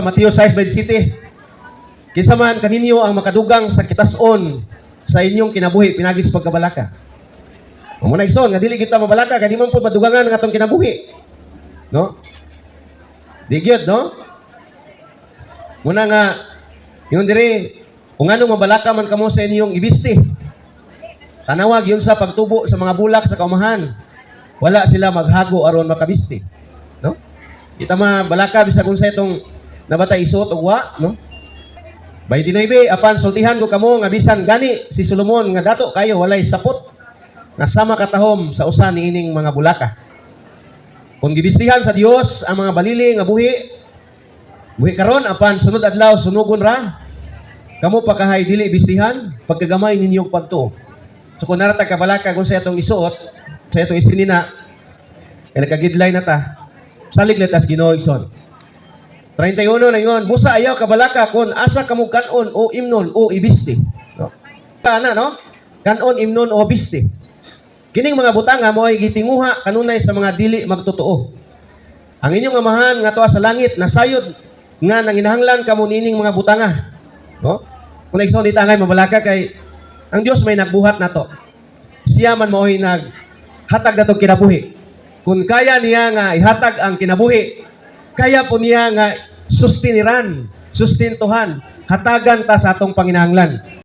Mateo 6:27. Kinsa man kaninyo ang makadugang sa kitas-on sa inyong kinabuhi pinagi sa pagkabalaka. Muna ison nga dili kita mabalaka kay di man pud madugangan nga atong kinabuhi. No? Di gyud, no? Muna nga yun diri kung anong mabalaka man kamo sa inyong ibisi. Tanawag yun sa pagtubo sa mga bulak sa kaumahan. Wala sila maghago aron makabisi. No? Kita mabalaka bisag unsa itong nabatay isot og wa, no? Bay dinaybe apan sultihan ko kamo nga bisan gani si Solomon nga dato kayo walay sapot nga sama katahom sa usa niining mga bulaka. Kung gibisihan sa Dios ang mga balili nga buhi karon apan sunod adlaw sunugon ra, kamo pa kahay dili bisihan pagkagamay ninyong pagtuo. So kung narata ka balaka kung sa itong isuot, sa itong isinina, kaya nagkagidlay na ta, salig letas Ginoo igsoon. 31 na yun, busa ayaw kabalaka kung asa kamo kanon o imnon o ibiste. No? Kana, no? Kanon, imnon o ibiste. Kining mga butanga mo ay gitinguha kanunay sa mga dili magtotoo. Ang inyong amahan nga tuwa sa langit, nasayod nga nanginahanglan kamo nining mga butanga. No? Kung naigsoon dito ngay mabalaka kay ang Dios may nagbuhat na to. Siya man mo'y naghatag na to kinabuhi. Kung kaya niya nga ihatag ang kinabuhi, kaya po niya nga sustentuhan, hatagan ta sa atong panginahanglan.